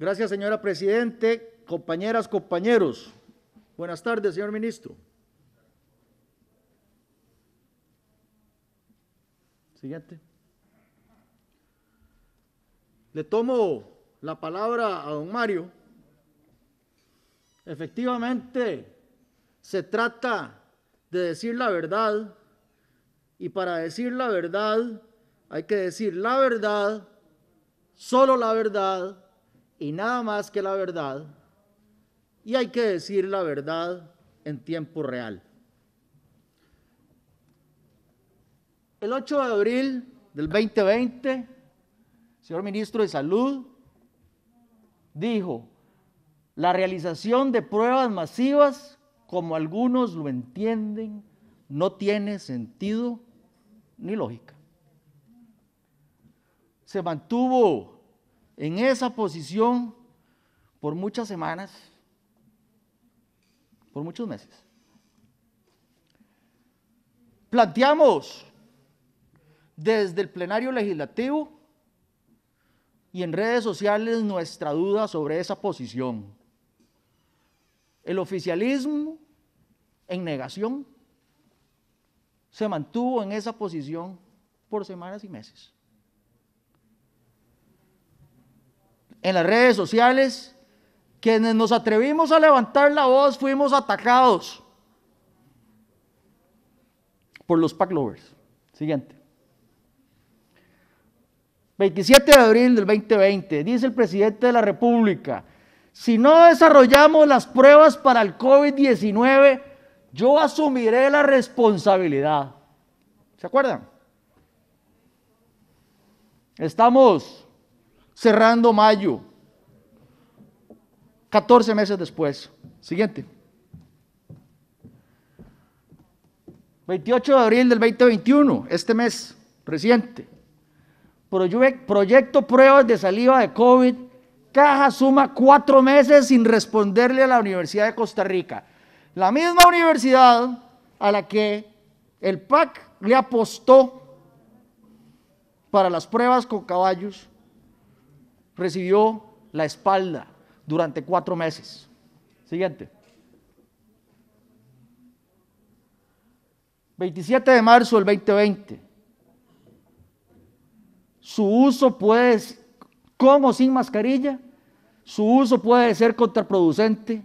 Gracias, señora Presidente, compañeras, compañeros. Buenas tardes, señor Ministro. Siguiente. Le tomo la palabra a don Mario. Efectivamente, se trata de decir la verdad, y para decir la verdad hay que decir la verdad, solo la verdad y nada más que la verdad, y hay que decir la verdad en tiempo real. El 8 de abril del 2020, señor Ministro de Salud dijo: la realización de pruebas masivas, como algunos lo entienden, no tiene sentido ni lógica. Se mantuvo en esa posición por muchas semanas, por muchos meses. Planteamos desde el plenario legislativo y en redes sociales nuestra duda sobre esa posición. El oficialismo, en negación, se mantuvo en esa posición por semanas y meses. En las redes sociales, quienes nos atrevimos a levantar la voz fuimos atacados por los PAC lovers. Siguiente. 27 de abril del 2020, dice el presidente de la República: si no desarrollamos las pruebas para el COVID-19, yo asumiré la responsabilidad. ¿Se acuerdan? Estamos cerrando mayo, 14 meses después. Siguiente. 28 de abril del 2021, este mes reciente. Proyecto pruebas de saliva de COVID. Caja suma 4 meses sin responderle a la Universidad de Costa Rica. La misma universidad a la que el PAC le apostó para las pruebas con caballos, recibió la espalda durante 4 meses. Siguiente. 27 de marzo del 2020. Su uso puede, con o sin mascarilla, su uso puede ser contraproducente,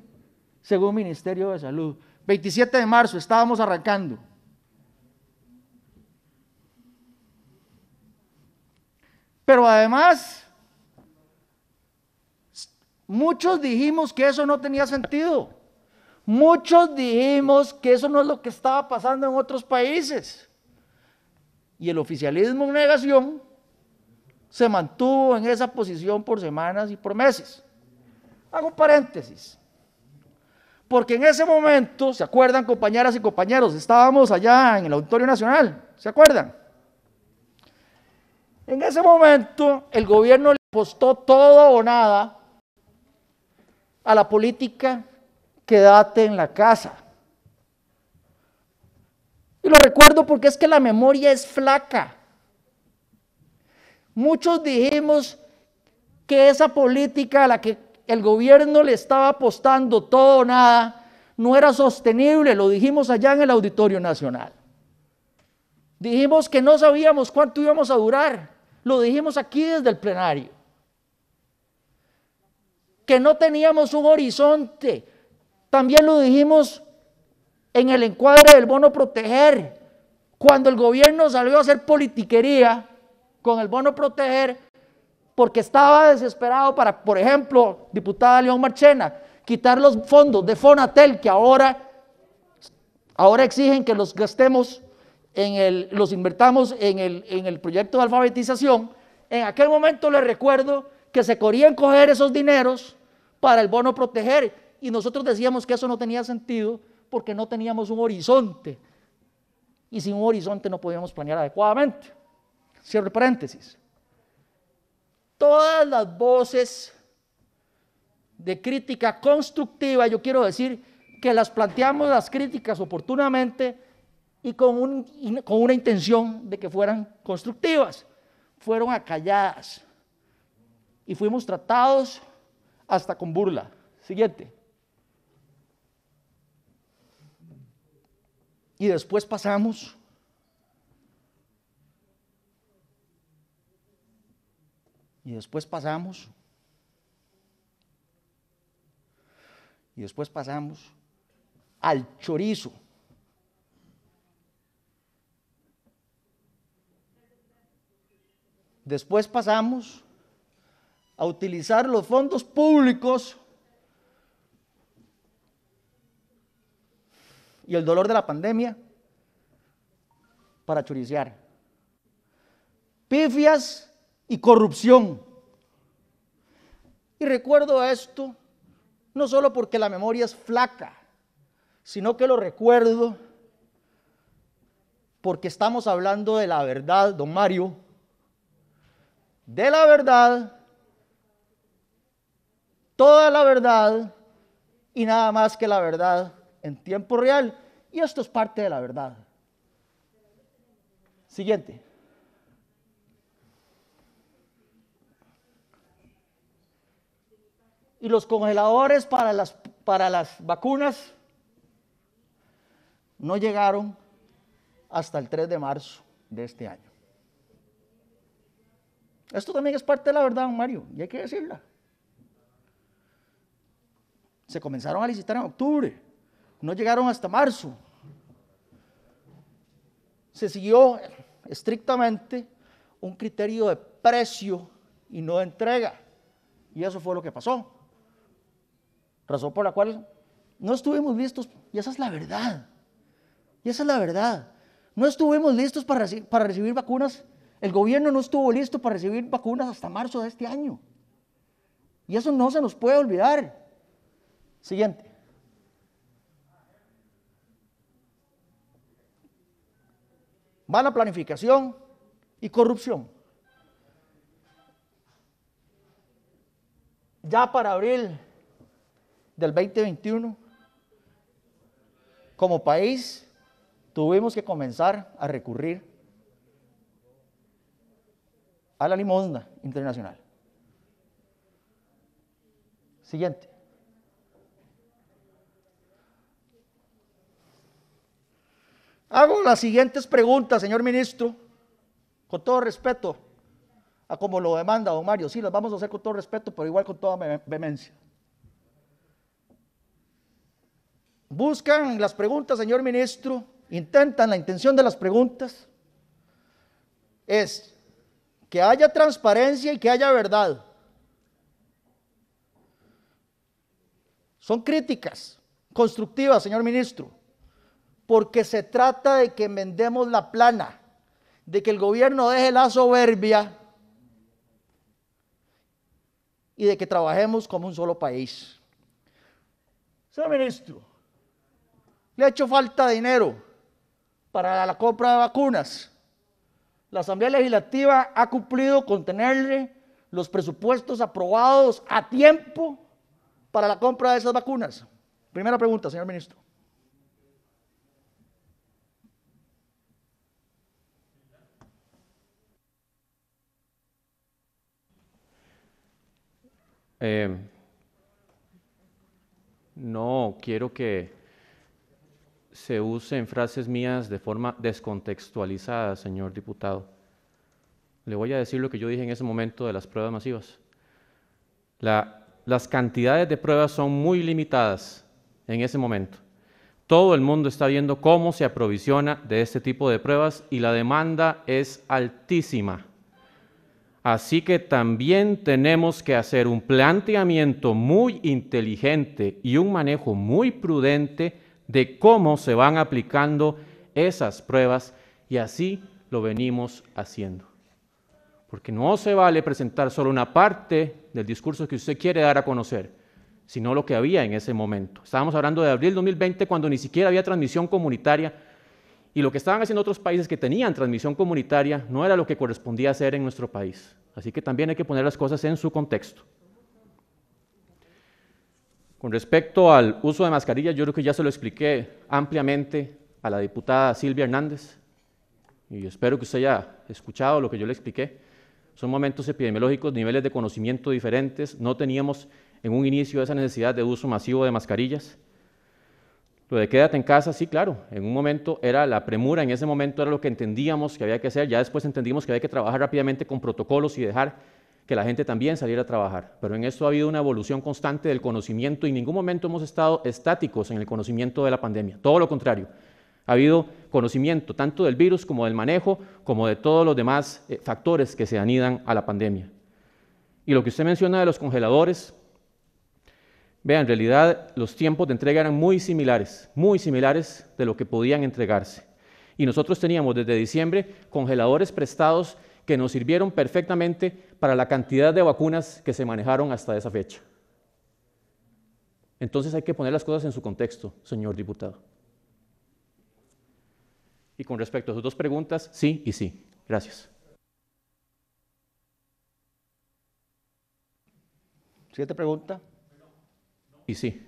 según el Ministerio de Salud. 27 de marzo, estábamos arrancando. Pero además, muchos dijimos que eso no tenía sentido. Muchos dijimos que eso no es lo que estaba pasando en otros países. Y el oficialismo en negación se mantuvo en esa posición por semanas y por meses. Hago un paréntesis, porque en ese momento, ¿se acuerdan, compañeras y compañeros? Estábamos allá en el Auditorio Nacional, ¿se acuerdan? En ese momento, el gobierno le apostó todo o nada a la política quédate en la casa. Y lo recuerdo porque es que la memoria es flaca. Muchos dijimos que esa política a la que el gobierno le estaba apostando todo o nada no era sostenible, lo dijimos allá en el Auditorio Nacional. Dijimos que no sabíamos cuánto íbamos a durar, lo dijimos aquí desde el plenario. Que no teníamos un horizonte, también lo dijimos en el encuadre del bono proteger, cuando el gobierno salió a hacer politiquería con el bono proteger, porque estaba desesperado para, por ejemplo, diputada León Marchena, quitar los fondos de Fonatel que ahora exigen que los gastemos, los invertamos en el proyecto de alfabetización. En aquel momento les recuerdo que se querían coger esos dineros para el bono proteger y nosotros decíamos que eso no tenía sentido porque no teníamos un horizonte y sin un horizonte no podíamos planear adecuadamente. Cierro paréntesis. Todas las voces de crítica constructiva, yo quiero decir que las planteamos las críticas oportunamente y con una intención de que fueran constructivas, fueron acalladas y fuimos tratados hasta con burla. Siguiente. Y después pasamos al chorizo. Después pasamos a utilizar los fondos públicos y el dolor de la pandemia para choricear. Pifias y corrupción. Y recuerdo esto no solo porque la memoria es flaca, sino que lo recuerdo porque estamos hablando de la verdad, don Mario, de la verdad, toda la verdad y nada más que la verdad en tiempo real. Y esto es parte de la verdad. Siguiente. Y los congeladores para las vacunas no llegaron hasta el 3 de marzo de este año. Esto también es parte de la verdad, don Mario, y hay que decirla. Se comenzaron a licitar en octubre, no llegaron hasta marzo. Se siguió estrictamente un criterio de precio y no de entrega, y eso fue lo que pasó. Razón por la cual no estuvimos listos, y esa es la verdad. Y esa es la verdad. No estuvimos listos para recibir vacunas. El gobierno no estuvo listo para recibir vacunas hasta marzo de este año. Y eso no se nos puede olvidar. Siguiente. Mala planificación y corrupción. Ya para abril del 2021, como país, tuvimos que comenzar a recurrir a la limosna internacional. Siguiente. Hago las siguientes preguntas, señor ministro, con todo respeto a como lo demanda don Mario. Sí, las vamos a hacer con todo respeto, pero igual con toda vehemencia. Buscan las preguntas, señor ministro, intentan, la intención de las preguntas es que haya transparencia y que haya verdad. Son críticas constructivas, señor ministro, porque se trata de que enmendemos la plana, de que el gobierno deje la soberbia y de que trabajemos como un solo país. Señor ministro, le ha hecho falta dinero para la compra de vacunas. La Asamblea Legislativa ha cumplido con tenerle los presupuestos aprobados a tiempo para la compra de esas vacunas. Primera pregunta, señor ministro. No quiero que se usen frases mías de forma descontextualizada, señor diputado. Le voy a decir lo que yo dije en ese momento de las pruebas masivas. Las cantidades de pruebas son muy limitadas en ese momento. Todo el mundo está viendo cómo se aprovisiona de este tipo de pruebas y la demanda es altísima. Así que también tenemos que hacer un planteamiento muy inteligente y un manejo muy prudente de cómo se van aplicando esas pruebas, y así lo venimos haciendo. Porque no se vale presentar solo una parte del discurso que usted quiere dar a conocer, sino lo que había en ese momento. Estábamos hablando de abril 2020, cuando ni siquiera había transmisión comunitaria, y lo que estaban haciendo otros países que tenían transmisión comunitaria no era lo que correspondía hacer en nuestro país. Así que también hay que poner las cosas en su contexto. Con respecto al uso de mascarillas, yo creo que ya se lo expliqué ampliamente a la diputada Silvia Hernández, y espero que usted haya escuchado lo que yo le expliqué. Son momentos epidemiológicos, niveles de conocimiento diferentes, no teníamos en un inicio esa necesidad de uso masivo de mascarillas. Lo de quédate en casa, sí, claro, en un momento era la premura, en ese momento era lo que entendíamos que había que hacer, ya después entendimos que había que trabajar rápidamente con protocolos y dejar que la gente también saliera a trabajar. Pero en esto ha habido una evolución constante del conocimiento y en ningún momento hemos estado estáticos en el conocimiento de la pandemia, todo lo contrario. Ha habido conocimiento tanto del virus como del manejo, como de todos los demás factores que se anidan a la pandemia. Y lo que usted menciona de los congeladores, vean, en realidad los tiempos de entrega eran muy similares de lo que podían entregarse. Y nosotros teníamos desde diciembre congeladores prestados que nos sirvieron perfectamente para la cantidad de vacunas que se manejaron hasta esa fecha. Entonces hay que poner las cosas en su contexto, señor diputado. Y con respecto a sus dos preguntas, sí y sí. Gracias. Siguiente pregunta. Y sí.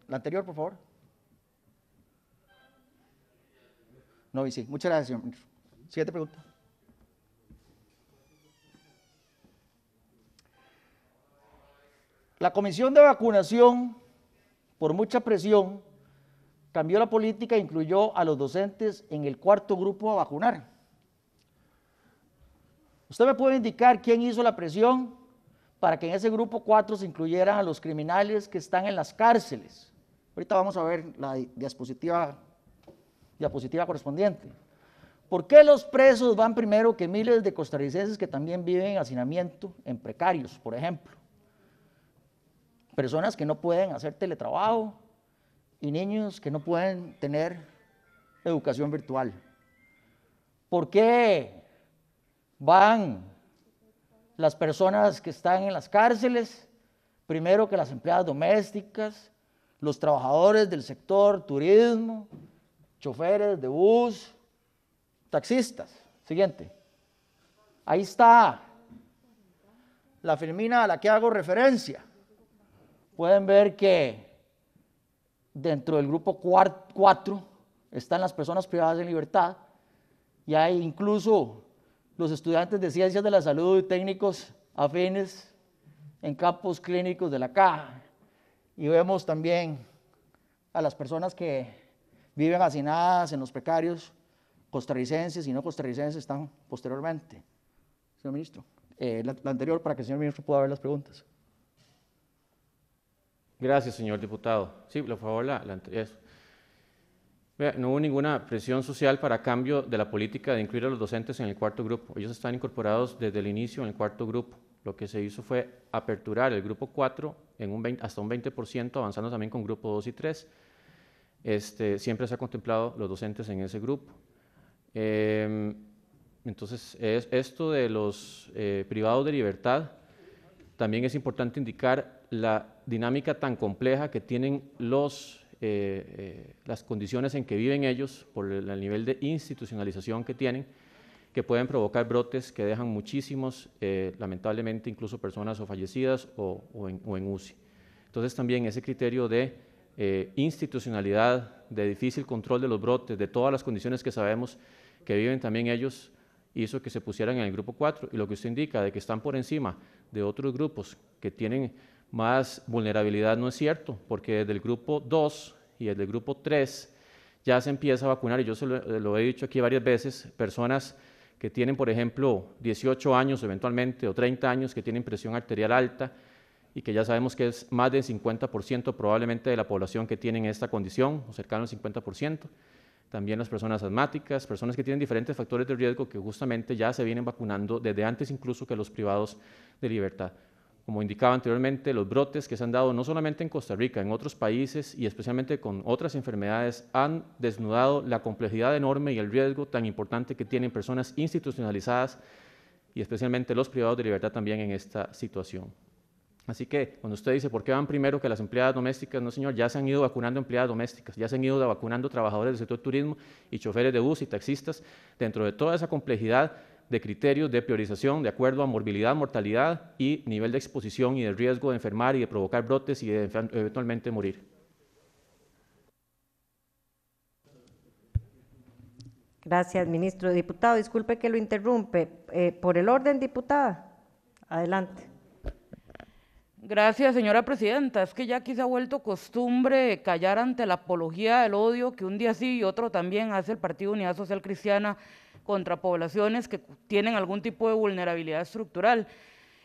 La anterior, por favor. No, y sí. Muchas gracias, señor ministro. Siguiente pregunta. La comisión de vacunación, por mucha presión, cambió la política e incluyó a los docentes en el cuarto grupo a vacunar. ¿Usted me puede indicar quién hizo la presión para que en ese grupo 4 se incluyeran a los criminales que están en las cárceles? Ahorita vamos a ver la diapositiva correspondiente. ¿Por qué los presos van primero que miles de costarricenses que también viven en hacinamiento, en precarios, por ejemplo? Personas que no pueden hacer teletrabajo y niños que no pueden tener educación virtual. ¿Por qué van las personas que están en las cárceles primero que las empleadas domésticas, los trabajadores del sector turismo, choferes de bus, taxistas? Siguiente. Ahí está la filmina a la que hago referencia. Pueden ver que dentro del grupo 4 están las personas privadas de libertad y hay incluso los estudiantes de ciencias de la salud y técnicos afines en campos clínicos de la Caja. Y vemos también a las personas que viven hacinadas en los precarios, costarricenses y no costarricenses, están posteriormente. Señor ministro, la anterior para que el señor ministro pueda ver las preguntas. Gracias, señor diputado. Sí, por favor, no hubo ninguna presión social para cambio de la política de incluir a los docentes en el cuarto grupo. Ellos están incorporados desde el inicio en el cuarto grupo. Lo que se hizo fue aperturar el grupo 4 en hasta un 20%, avanzando también con grupo 2 y 3. Siempre se ha contemplado los docentes en ese grupo. Entonces, esto de los privados de libertad, también es importante indicar la dinámica tan compleja que tienen las condiciones en que viven ellos por el nivel de institucionalización que tienen, que pueden provocar brotes que dejan muchísimos, lamentablemente incluso personas o fallecidas o en UCI. Entonces también ese criterio de institucionalidad, de difícil control de los brotes, de todas las condiciones que sabemos que viven también ellos, hizo que se pusieran en el grupo 4. Y lo que usted indica de que están por encima de otros grupos que tienen más vulnerabilidad no es cierto, porque desde el grupo 2 y desde el grupo 3 ya se empieza a vacunar, y yo lo he dicho aquí varias veces, personas que tienen, por ejemplo, 18 años eventualmente o 30 años, que tienen presión arterial alta y que ya sabemos que es más del 50% probablemente de la población que tienen esta condición, o cercano al 50%. También las personas asmáticas, personas que tienen diferentes factores de riesgo que justamente ya se vienen vacunando desde antes incluso que los privados de libertad. Como indicaba anteriormente, los brotes que se han dado no solamente en Costa Rica, en otros países y especialmente con otras enfermedades han desnudado la complejidad enorme y el riesgo tan importante que tienen personas institucionalizadas y especialmente los privados de libertad también en esta situación. Así que cuando usted dice por qué van primero que las empleadas domésticas, no señor, ya se han ido vacunando empleadas domésticas, ya se han ido vacunando trabajadores del sector turismo y choferes de bus y taxistas dentro de toda esa complejidad de criterios de priorización de acuerdo a morbilidad, mortalidad y nivel de exposición y de riesgo de enfermar y de provocar brotes y de eventualmente morir. Gracias, ministro. Diputado, disculpe que lo interrumpe. Por el orden, diputada. Adelante. Gracias, señora presidenta. Es que ya aquí se ha vuelto costumbre callar ante la apología del odio que un día sí y otro también hace el Partido Unidad Social Cristiana contra poblaciones que tienen algún tipo de vulnerabilidad estructural.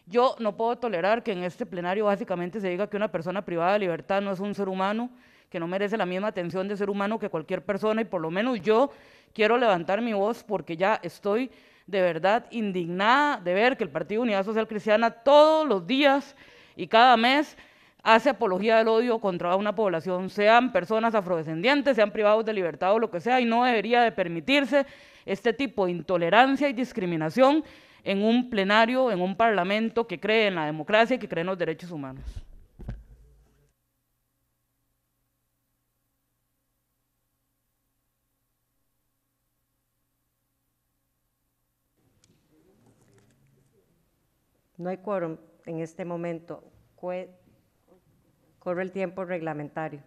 Yo no puedo tolerar que en este plenario básicamente se diga que una persona privada de libertad no es un ser humano, que no merece la misma atención de ser humano que cualquier persona, y por lo menos yo quiero levantar mi voz porque ya estoy de verdad indignada de ver que el Partido Unidad Social Cristiana todos los días y cada mes hace apología del odio contra una población, sean personas afrodescendientes, sean privados de libertad o lo que sea, y no debería de permitirse este tipo de intolerancia y discriminación en un plenario, en un parlamento que cree en la democracia y que cree en los derechos humanos. No hay quórum en este momento. Corre el tiempo reglamentario.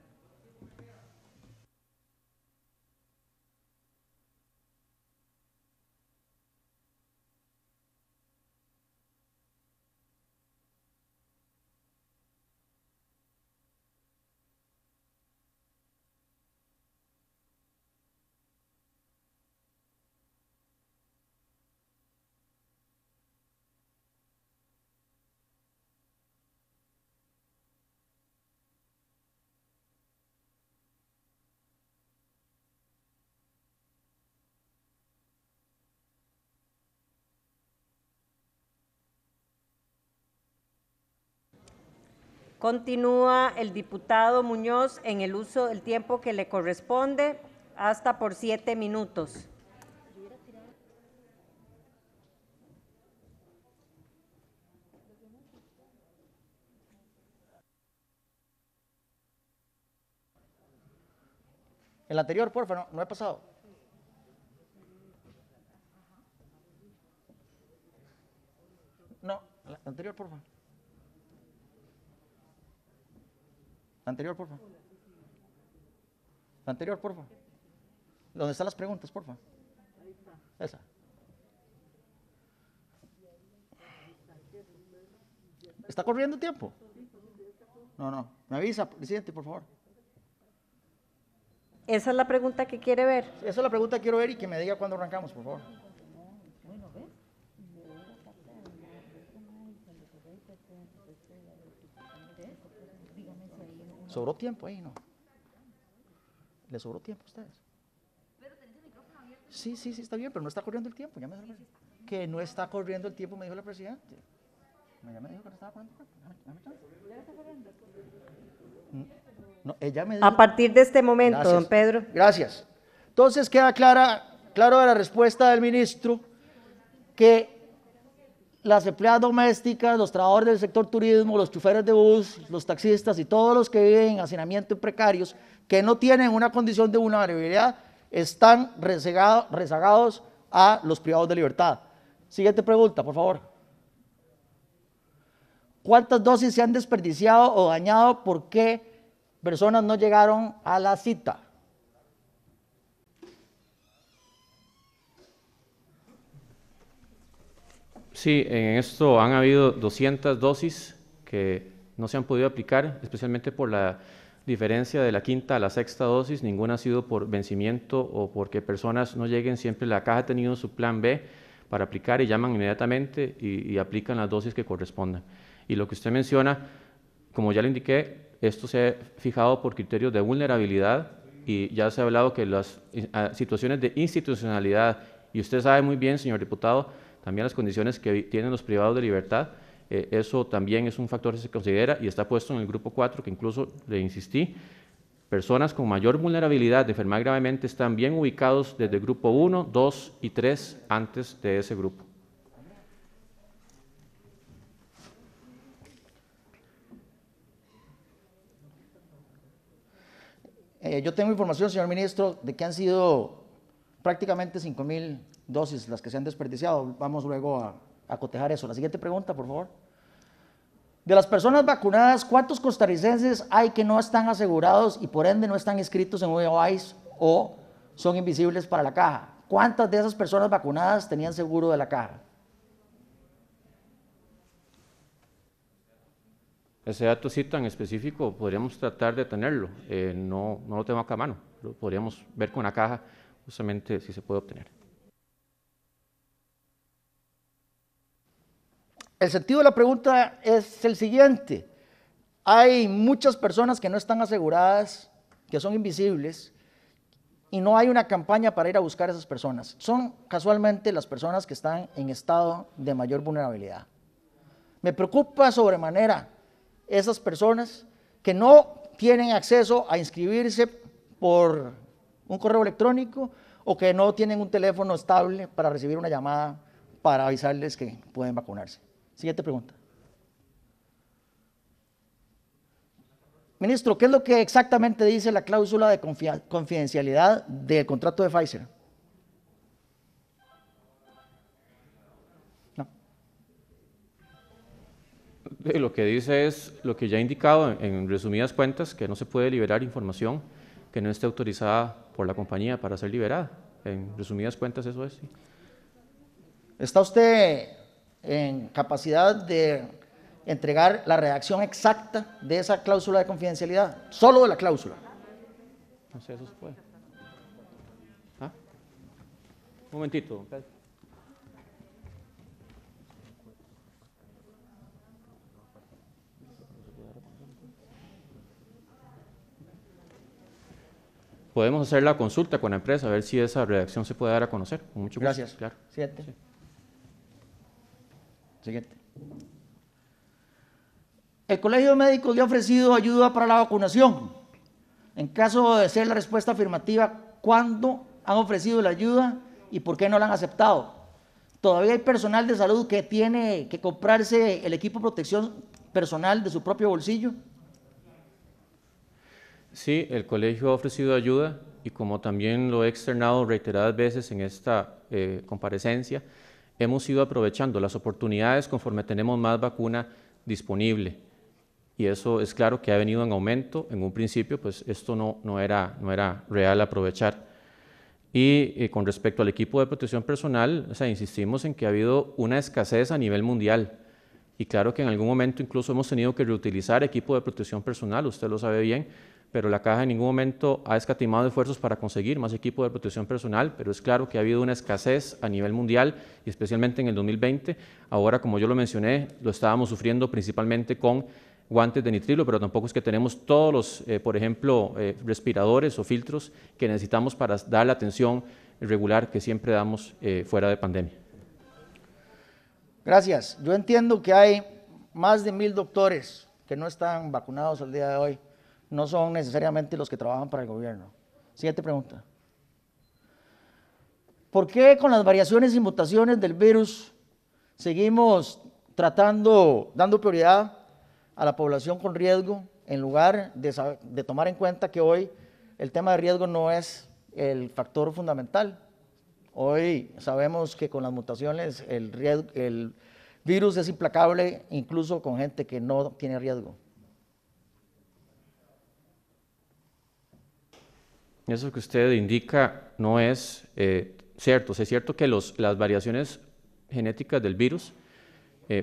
Continúa el diputado Muñoz en el uso del tiempo que le corresponde, hasta por 7 minutos. El anterior, porfa, no he pasado. No, el anterior, porfa. Anterior, porfa. Anterior, porfa. ¿Dónde están las preguntas, porfa? Esa. ¿Está corriendo el tiempo? No. Me avisa, presidente, por favor. Esa es la pregunta que quiere ver. Esa es la pregunta que quiero ver y que me diga cuándo arrancamos, por favor. ¿Sobró tiempo ahí, no? ¿Le sobró tiempo a ustedes? Sí, está bien, pero no está corriendo el tiempo. Ya me dijo la presidenta. Que no está corriendo el tiempo, me dijo la presidenta. Ya me dijo que no estaba corriendo el tiempo. No, ella me dijo. A partir de este momento, Gracias, don Pedro. Gracias. Entonces queda claro de la respuesta del ministro que las empleadas domésticas, los trabajadores del sector turismo, los choferes de bus, los taxistas y todos los que viven en hacinamiento y precarios, que no tienen una condición de vulnerabilidad, están rezagados a los privados de libertad. Siguiente pregunta, por favor. ¿Cuántas dosis se han desperdiciado o dañado? ¿Por qué personas no llegaron a la cita? Sí, en esto han habido 200 dosis que no se han podido aplicar, especialmente por la diferencia de la quinta a la sexta dosis. Ninguna ha sido por vencimiento o porque personas no lleguen. Siempre la caja ha tenido su plan B para aplicar y llaman inmediatamente y aplican las dosis que correspondan. Y lo que usted menciona, como ya le indiqué, esto se ha fijado por criterios de vulnerabilidad y ya se ha hablado que las situaciones de institucionalidad, y usted sabe muy bien, señor diputado, también las condiciones que tienen los privados de libertad, eso también es un factor que se considera y está puesto en el grupo 4, que incluso le insistí, personas con mayor vulnerabilidad de enfermar gravemente están bien ubicados desde el grupo 1, 2 y 3 antes de ese grupo. Yo tengo información, señor ministro, de que han sido prácticamente 5,000 dosis las que se han desperdiciado. Vamos luego a cotejar eso. La siguiente pregunta, por favor. De las personas vacunadas, ¿cuántos costarricenses hay que no están asegurados y por ende no están inscritos en UIS o son invisibles para la caja. ¿Cuántas de esas personas vacunadas tenían seguro de la caja? Ese dato sí tan específico podríamos tratar de tenerlo, no lo tengo acá a mano, lo podríamos ver con la caja justamente si se puede obtener. El sentido de la pregunta es el siguiente. Hay muchas personas que no están aseguradas, que son invisibles, y no hay una campaña para ir a buscar a esas personas. Son casualmente las personas que están en estado de mayor vulnerabilidad. Me preocupa sobremanera esas personas que no tienen acceso a inscribirse por un correo electrónico o que no tienen un teléfono estable para recibir una llamada para avisarles que pueden vacunarse. Siguiente pregunta. Ministro, ¿qué es lo que exactamente dice la cláusula de confidencialidad del contrato de Pfizer? No. Lo que dice es lo que ya he indicado en resumidas cuentas, que no se puede liberar información que no esté autorizada por la compañía para ser liberada. En resumidas cuentas eso es. Sí. ¿Está usted en capacidad de entregar la redacción exacta de esa cláusula de confidencialidad? Solo de la cláusula. No sé, eso se puede. ¿Ah? Un momentito, don Pedro. Podemos hacer la consulta con la empresa, a ver si esa redacción se puede dar a conocer. Con mucho gusto. Gracias. Claro. Siguiente. Sí. Siguiente. El Colegio de Médicos le ha ofrecido ayuda para la vacunación. En caso de ser la respuesta afirmativa, ¿cuándo han ofrecido la ayuda y por qué no la han aceptado? ¿Todavía hay personal de salud que tiene que comprarse el equipo de protección personal de su propio bolsillo? Sí, el colegio ha ofrecido ayuda y como también lo he externado reiteradas veces en esta comparecencia, hemos ido aprovechando las oportunidades conforme tenemos más vacuna disponible. Y eso es claro que ha venido en aumento. En un principio, pues esto no era real aprovechar. Y con respecto al equipo de protección personal, o sea, insistimos en que ha habido una escasez a nivel mundial. Y claro que en algún momento incluso hemos tenido que reutilizar equipo de protección personal, usted lo sabe bien, pero la Caja en ningún momento ha escatimado esfuerzos para conseguir más equipo de protección personal, pero es claro que ha habido una escasez a nivel mundial y especialmente en el 2020. Ahora, como yo lo mencioné, lo estábamos sufriendo principalmente con guantes de nitrilo, pero tampoco es que tenemos todos los, por ejemplo, respiradores o filtros que necesitamos para dar la atención regular que siempre damos fuera de pandemia. Gracias. Yo entiendo que hay más de 1,000 doctores que no están vacunados al día de hoy. No son necesariamente los que trabajan para el gobierno. Siguiente pregunta. ¿Por qué con las variaciones y mutaciones del virus seguimos dando prioridad a la población con riesgo en lugar de tomar en cuenta que hoy el tema de riesgo no es el factor fundamental? Hoy sabemos que con las mutaciones el virus es implacable incluso con gente que no tiene riesgo. Eso que usted indica no es cierto. Es cierto que las variaciones genéticas del virus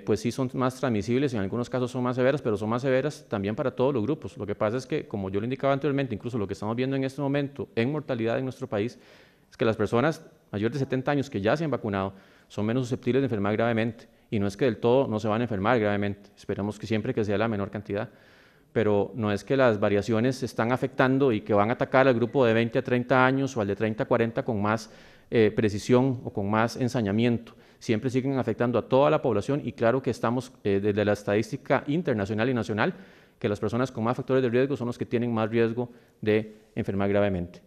pues sí son más transmisibles, en algunos casos son más severas, pero son más severas también para todos los grupos. Lo que pasa es que, como yo lo indicaba anteriormente, incluso lo que estamos viendo en este momento en mortalidad en nuestro país, es que las personas mayores de 70 años que ya se han vacunado son menos susceptibles de enfermar gravemente. Y no es que del todo no se van a enfermar gravemente, esperamos que siempre que sea la menor cantidad, pero no es que las variaciones están afectando y que van a atacar al grupo de 20 a 30 años o al de 30 a 40 con más precisión o con más ensañamiento. Siempre siguen afectando a toda la población y claro que estamos desde la estadística internacional y nacional que las personas con más factores de riesgo son los que tienen más riesgo de enfermar gravemente.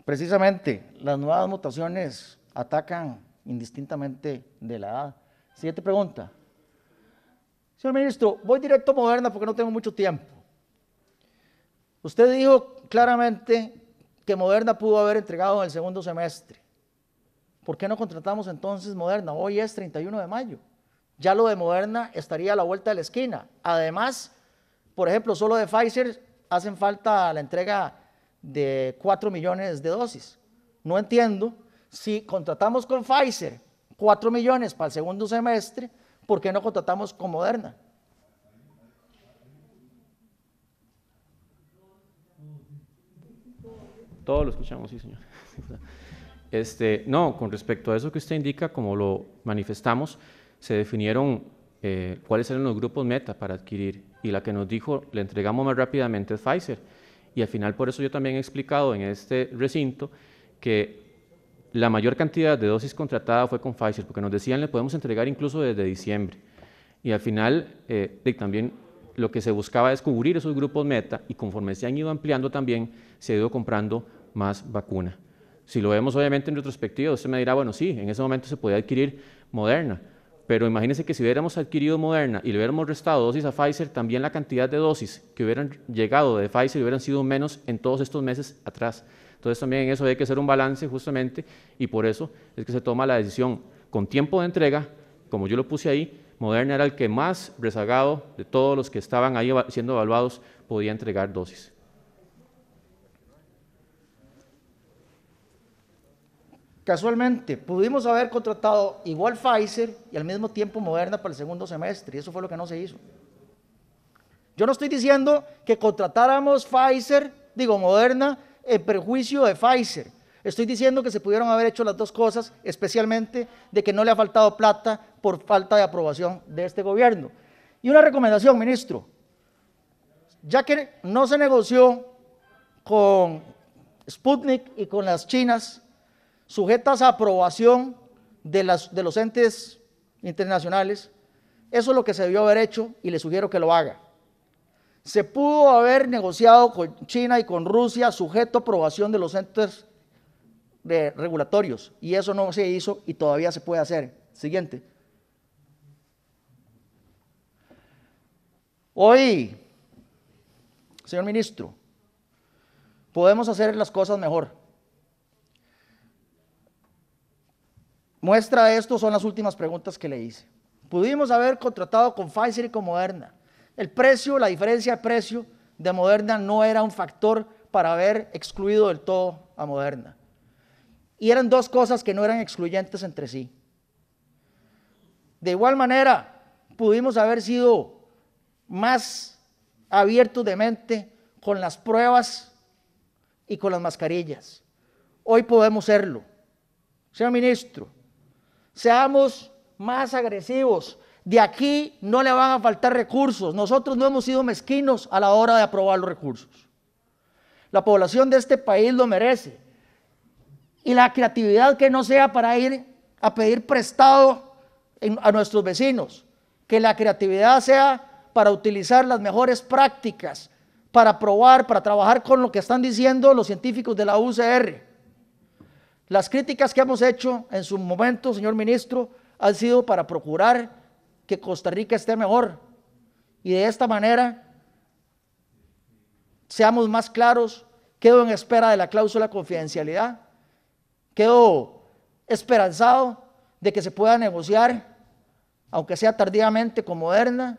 Precisamente, las nuevas mutaciones atacan indistintamente de la edad. Siguiente pregunta. Señor ministro, voy directo a Moderna porque no tengo mucho tiempo. Usted dijo claramente que Moderna pudo haber entregado en el segundo semestre. ¿Por qué no contratamos entonces Moderna? Hoy es 31 de mayo. Ya lo de Moderna estaría a la vuelta de la esquina. Además, por ejemplo, solo de Pfizer hacen falta la entrega de 4 millones de dosis. No entiendo, si contratamos con Pfizer 4 millones para el segundo semestre, ¿por qué no contratamos con Moderna? Todo lo escuchamos, sí, señor. No, con respecto a eso que usted indica, como lo manifestamos, se definieron cuáles eran los grupos meta para adquirir, y la que nos dijo, le entregamos más rápidamente es Pfizer. Y al final, por eso yo también he explicado en este recinto que la mayor cantidad de dosis contratada fue con Pfizer, porque nos decían le podemos entregar incluso desde diciembre. Y al final, también lo que se buscaba es cubrir esos grupos meta, y conforme se han ido ampliando también, se ha ido comprando más vacuna. Si lo vemos obviamente en retrospectiva, usted me dirá, bueno, sí, en ese momento se podía adquirir Moderna, pero imagínense que si hubiéramos adquirido Moderna y le hubiéramos restado dosis a Pfizer, también la cantidad de dosis que hubieran llegado de Pfizer hubieran sido menos en todos estos meses atrás. Entonces también en eso hay que hacer un balance justamente, y por eso es que se toma la decisión con tiempo de entrega. Como yo lo puse ahí, Moderna era el que más rezagado de todos los que estaban ahí siendo evaluados podía entregar dosis. Casualmente, pudimos haber contratado igual Pfizer y al mismo tiempo Moderna para el segundo semestre, y eso fue lo que no se hizo. Yo no estoy diciendo que contratáramos Moderna en perjuicio de Pfizer. Estoy diciendo que se pudieron haber hecho las dos cosas, especialmente de que no le ha faltado plata por falta de aprobación de este gobierno. Y una recomendación, ministro, ya que no se negoció con Sputnik y con las chinas, sujetas a aprobación de los entes internacionales, eso es lo que se debió haber hecho y le sugiero que lo haga. Se pudo haber negociado con China y con Rusia sujeto a aprobación de los entes regulatorios, y eso no se hizo y todavía se puede hacer. Siguiente. Hoy, señor ministro, podemos hacer las cosas mejor. Muestra de esto son las últimas preguntas que le hice. Pudimos haber contratado con Pfizer y con Moderna. El precio, la diferencia de precio de Moderna no era un factor para haber excluido del todo a Moderna. Y eran dos cosas que no eran excluyentes entre sí. De igual manera, pudimos haber sido más abiertos de mente con las pruebas y con las mascarillas. Hoy podemos serlo. Señor ministro, seamos más agresivos. De aquí no le van a faltar recursos. Nosotros no hemos sido mezquinos a la hora de aprobar los recursos. La población de este país lo merece. Y la creatividad que no sea para ir a pedir prestado a nuestros vecinos. Que la creatividad sea para utilizar las mejores prácticas, para probar, para trabajar con lo que están diciendo los científicos de la UCR. Las críticas que hemos hecho en su momento, señor ministro, han sido para procurar que Costa Rica esté mejor. Y de esta manera, seamos más claros. Quedo en espera de la cláusula de confidencialidad. Quedo esperanzado de que se pueda negociar, aunque sea tardíamente, con Moderna.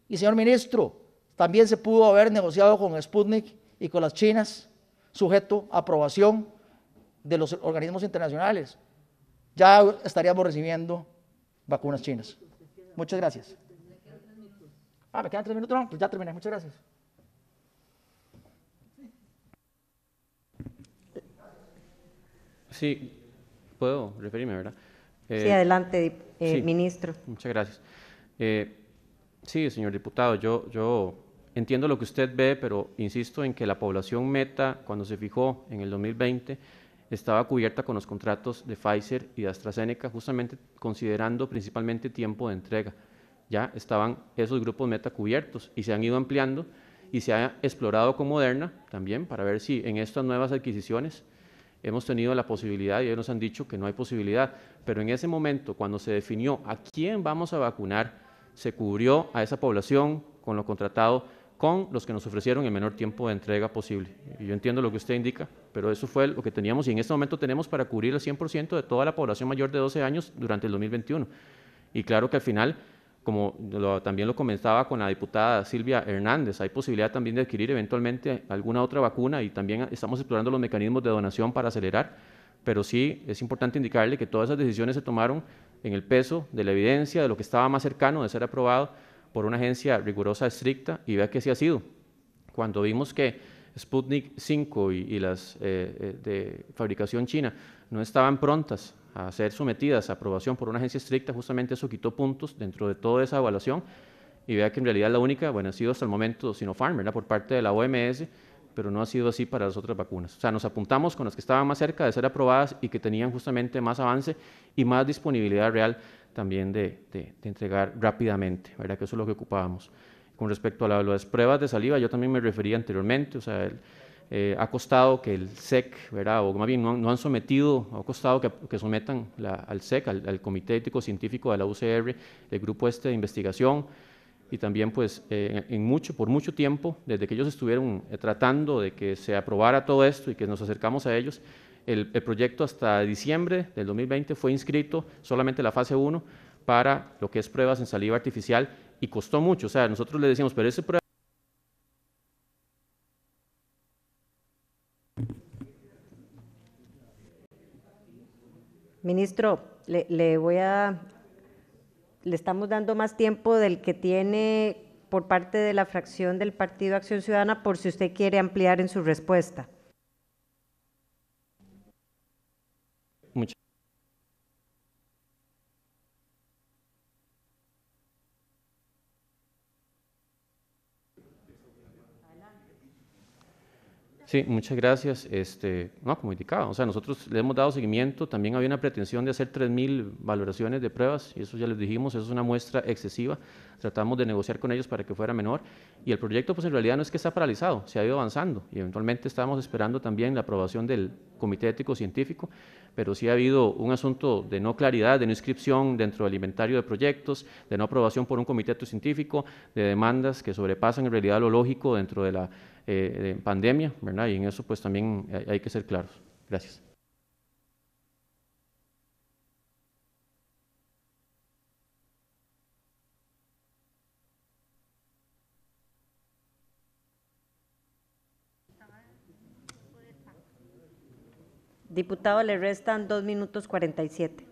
Y señor ministro, también se pudo haber negociado con Sputnik y con las chinas, sujeto a aprobación de los organismos internacionales. Ya estaríamos recibiendo vacunas chinas. Muchas gracias. ¿Me quedan 3 minutos? No, pues ya terminé. Muchas gracias. Sí, puedo referirme, ¿verdad? Sí, adelante, sí, ministro. Muchas gracias. Sí, señor diputado, yo entiendo lo que usted ve, pero insisto en que la población meta, cuando se fijó en el 2020, estaba cubierta con los contratos de Pfizer y de AstraZeneca, justamente considerando principalmente tiempo de entrega. Ya estaban esos grupos meta cubiertos y se han ido ampliando, y se ha explorado con Moderna también para ver si en estas nuevas adquisiciones hemos tenido la posibilidad, y ellos nos han dicho que no hay posibilidad, pero en ese momento, cuando se definió a quién vamos a vacunar, se cubrió a esa población con lo contratado con los que nos ofrecieron el menor tiempo de entrega posible. Y yo entiendo lo que usted indica, pero eso fue lo que teníamos, y en este momento tenemos para cubrir el 100% de toda la población mayor de 12 años durante el 2021. Y claro que al final como también lo comentaba con la diputada Silvia Hernández, hay posibilidad también de adquirir eventualmente alguna otra vacuna y también estamos explorando los mecanismos de donación para acelerar, pero sí es importante indicarle que todas esas decisiones se tomaron en el peso de la evidencia, de lo que estaba más cercano de ser aprobado por una agencia rigurosa, estricta, y vea que así ha sido. Cuando vimos que Sputnik 5 y las de fabricación china no estaban prontas a ser sometidas a aprobación por una agencia estricta, justamente eso quitó puntos dentro de toda esa evaluación, y vea que en realidad la única, bueno, ha sido hasta el momento Sinopharm, ¿verdad?, por parte de la OMS, pero no ha sido así para las otras vacunas. O sea, nos apuntamos con las que estaban más cerca de ser aprobadas y que tenían justamente más avance y más disponibilidad real también de entregar rápidamente, ¿verdad?, que eso es lo que ocupábamos. Con respecto a las pruebas de saliva, yo también me refería anteriormente, o sea, ha costado que el SEC, ¿verdad?, o más bien no han sometido, ha costado que sometan al SEC, al Comité Ético Científico de la UCR, el grupo de investigación, y también pues por mucho tiempo, desde que ellos estuvieron tratando de que se aprobara todo esto y que nos acercamos a ellos, el proyecto hasta diciembre del 2020 fue inscrito solamente la fase 1 para lo que es pruebas en saliva artificial y costó mucho. O sea, nosotros le decíamos, pero ese prueba... Ministro, le estamos dando más tiempo del que tiene por parte de la fracción del Partido Acción Ciudadana por si usted quiere ampliar en su respuesta. Muchas Sí, muchas gracias. No, como indicaba, o sea, nosotros le hemos dado seguimiento, también había una pretensión de hacer 3,000 valoraciones de pruebas, y eso ya les dijimos, eso es una muestra excesiva, tratamos de negociar con ellos para que fuera menor, y el proyecto pues en realidad no es que está paralizado, se ha ido avanzando, y eventualmente estamos esperando también la aprobación del Comité Ético Científico, pero sí ha habido un asunto de no claridad, de no inscripción dentro del inventario de proyectos, de no aprobación por un comité científico, de demandas que sobrepasan en realidad lo lógico dentro de la pandemia, ¿verdad? Y en eso pues también hay que ser claros. Gracias. Diputado, le restan 2 minutos 47.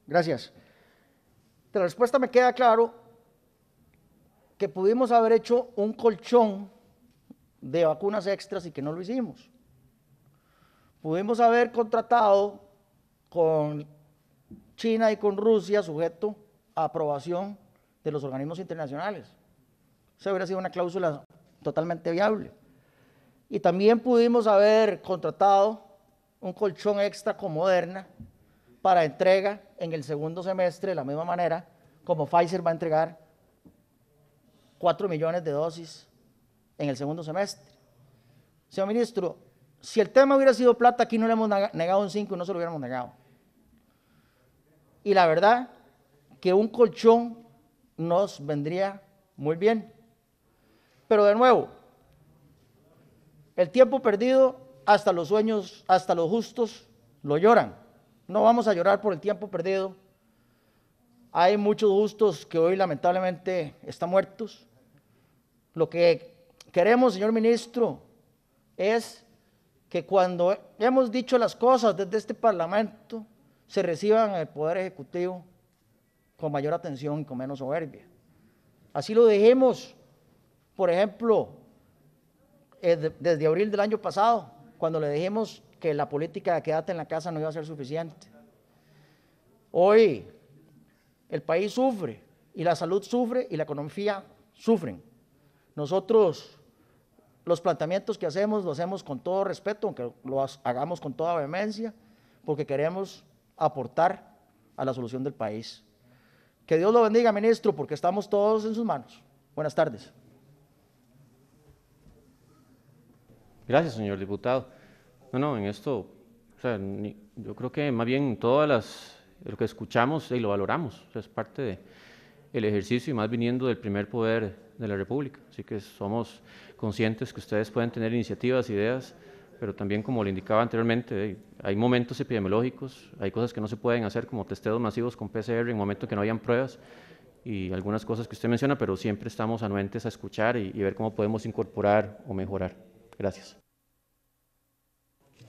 Gracias. De la respuesta me queda claro que pudimos haber hecho un colchón de vacunas extras y que no lo hicimos. Pudimos haber contratado con China y con Rusia sujeto a aprobación de los organismos internacionales. Esa hubiera sido una cláusula totalmente viable. Y también pudimos haber contratado un colchón extra con Moderna para entrega en el segundo semestre, de la misma manera como Pfizer va a entregar 4 millones de dosis en el segundo semestre. Señor ministro, si el tema hubiera sido plata, aquí no le hemos negado un 5 y no se lo hubiéramos negado. Y la verdad que un colchón nos vendría muy bien. Pero de nuevo, el tiempo perdido, hasta los sueños, hasta los justos lo lloran. No vamos a llorar por el tiempo perdido. Hay muchos justos que hoy lamentablemente están muertos. Lo que queremos, señor ministro, es que cuando hemos dicho las cosas desde este Parlamento, se reciban en el Poder Ejecutivo con mayor atención y con menos soberbia. Así lo dijimos, por ejemplo, desde abril del año pasado, cuando le dijimos que la política de quédate en la casa no iba a ser suficiente. Hoy el país sufre, y la salud sufre, y la economía sufren. Nosotros los planteamientos que hacemos, lo hacemos con todo respeto, aunque lo hagamos con toda vehemencia, porque queremos aportar a la solución del país. Que Dios lo bendiga, ministro, porque estamos todos en sus manos. Buenas tardes. Gracias, señor diputado. No, en esto, o sea, yo creo que más bien lo que escuchamos y lo valoramos, o sea, es parte del ejercicio y más viniendo del primer poder de la República. Así que somos conscientes que ustedes pueden tener iniciativas, ideas, pero también, como le indicaba anteriormente, hay momentos epidemiológicos, hay cosas que no se pueden hacer, como testeos masivos con PCR en momentos que no hayan pruebas, y algunas cosas que usted menciona, pero siempre estamos anuentes a escuchar y ver cómo podemos incorporar o mejorar. Gracias.